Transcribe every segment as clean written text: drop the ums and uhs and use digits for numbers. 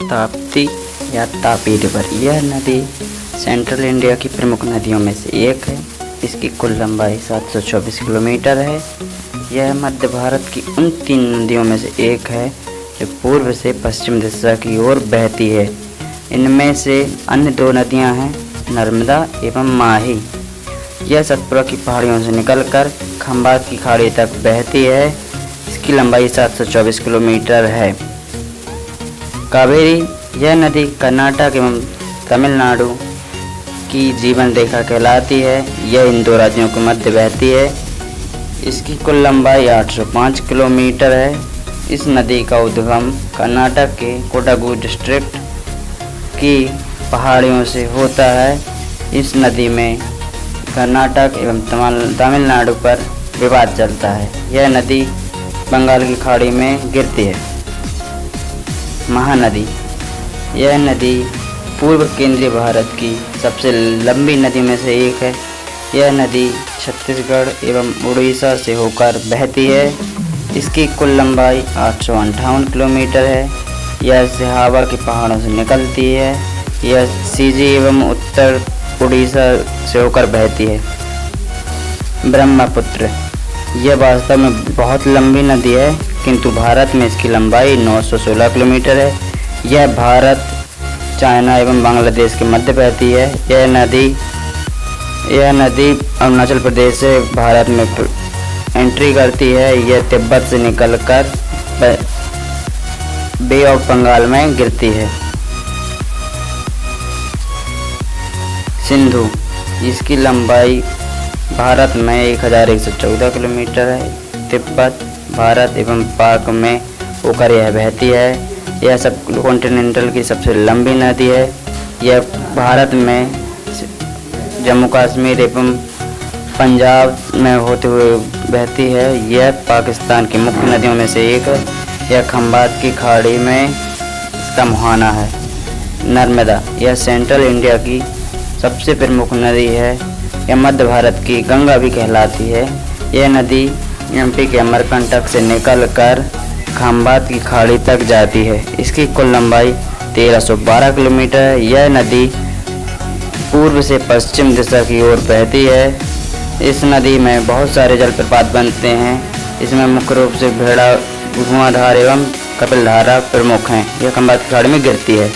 ताप्ती या तापी रिवर। यह नदी सेंट्रल इंडिया की प्रमुख नदियों में से एक है। इसकी कुल लंबाई 724 किलोमीटर है। यह मध्य भारत की उन 3 नदियों में से एक है जो पूर्व से पश्चिम दिशा की ओर बहती है। इनमें से अन्य 2 नदियां हैं, नर्मदा एवं माही। यह सतपुड़ा की पहाड़ियों से निकलकर खंबात की खाड़ी तक बहती है। इसकी लंबाई 724 किलोमीटर है। कावेरी, यह नदी कर्नाटक एवं तमिलनाडु की जीवन रेखा कहलाती है। यह इन 2 राज्यों के मध्य बहती है। इसकी कुल लंबाई 805 किलोमीटर है। इस नदी का उद्गम कर्नाटक के कोडागु डिस्ट्रिक्ट की पहाड़ियों से होता है। इस नदी में कर्नाटक एवं तमिलनाडु पर विवाद चलता है। यह नदी बंगाल की खाड़ी में गिरती है। महानदी, यह नदी पूर्व केंद्रीय भारत की सबसे लंबी नदी में से एक है। यह नदी छत्तीसगढ़ एवं उड़ीसा से होकर बहती है। इसकी कुल लंबाई 858 किलोमीटर है। यह सिहावा के पहाड़ों से निकलती है। यह सीजी एवं उत्तर उड़ीसा से होकर बहती है। ब्रह्मपुत्र, यह वास्तव में बहुत लंबी नदी है, किंतु भारत में इसकी लंबाई 916 किलोमीटर है। यह भारत, चाइना एवं बांग्लादेश के मध्य बहती है। यह नदी अरुणाचल प्रदेश से भारत में एंट्री करती है। यह तिब्बत से निकलकर बे ऑफ बंगाल में गिरती है। सिंधु, इसकी लंबाई भारत में 1114 किलोमीटर है। तिब्बत, भारत एवं पाक में होकर यह बहती है। यह सब कॉन्टिनेंटल की सबसे लंबी नदी है। यह भारत में जम्मू कश्मीर एवं पंजाब में होते हुए बहती है। यह पाकिस्तान की मुख्य नदियों में से एक है। यह खंबात की खाड़ी में इसका मुहाना है। नर्मदा, यह सेंट्रल इंडिया की सबसे प्रमुख नदी है। यह मध्य भारत की गंगा भी कहलाती है। यह नदी एमपी के अमरकंटक से निकलकर खंबात की खाड़ी तक जाती है। इसकी कुल लंबाई 1312 किलोमीटर है। यह नदी पूर्व से पश्चिम दिशा की ओर बहती है। इस नदी में बहुत सारे जलप्रपात बनते हैं। इसमें मुख्य रूप से भेड़ा, धुआंधार एवं कपिलधारा प्रमुख हैं। यह खंबात की खाड़ी में गिरती है।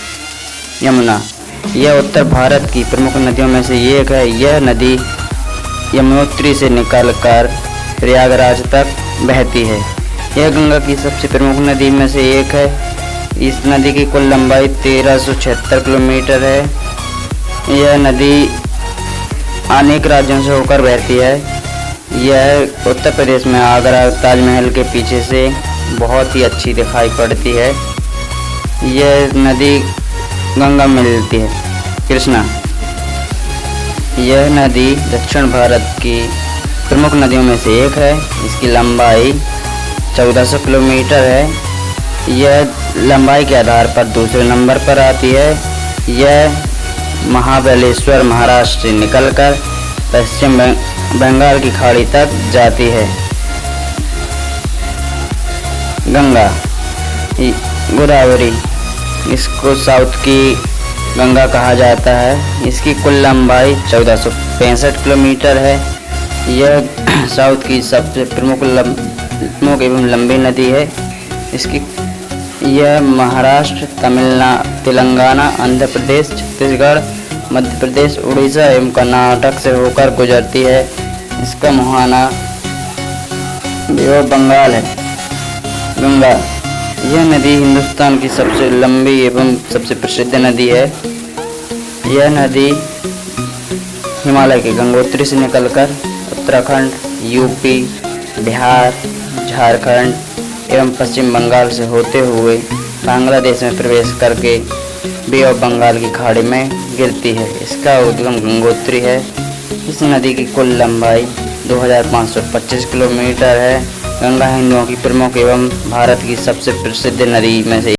यमुना, यह उत्तर भारत की प्रमुख नदियों में से एक है। यह नदी यमुनोत्री से निकलकर प्रयागराज तक बहती है। यह गंगा की सबसे प्रमुख नदी में से एक है। इस नदी की कुल लंबाई 1376 किलोमीटर है। यह नदी अनेक राज्यों से होकर बहती है। यह उत्तर प्रदेश में आगरा ताजमहल के पीछे से बहुत ही अच्छी दिखाई पड़ती है। यह नदी गंगा में मिलती है। कृष्णा, यह नदी दक्षिण भारत की प्रमुख नदियों में से एक है। इसकी लंबाई 1400 किलोमीटर है। यह लंबाई के आधार पर दूसरे नंबर पर आती है। यह महाबलेश्वर, महाराष्ट्र से निकलकर पश्चिम बंगाल की खाड़ी तक जाती है। गंगा, गोदावरी, इसको साउथ की गंगा कहा जाता है। इसकी कुल लंबाई 1465 किलोमीटर है। यह साउथ की सबसे प्रमुख एवं लंबी नदी है। यह महाराष्ट्र, तेलंगाना, आंध्र प्रदेश, छत्तीसगढ़, मध्य प्रदेश, उड़ीसा एवं कर्नाटक से होकर गुजरती है। इसका मुहाना बे ऑफ बंगाल है। गंगा, यह नदी हिंदुस्तान की सबसे लंबी एवं सबसे प्रसिद्ध नदी है। यह नदी हिमालय के गंगोत्री से निकलकर उत्तराखंड, यूपी, बिहार, झारखंड एवं पश्चिम बंगाल से होते हुए बांग्लादेश में प्रवेश करके बे ऑफ बंगाल की खाड़ी में गिरती है। इसका उद्गम गंगोत्री है। इस नदी की कुल लंबाई 2525 किलोमीटर है। गंगा हिंदुओं की प्रमुख एवं भारत की सबसे प्रसिद्ध नदी में से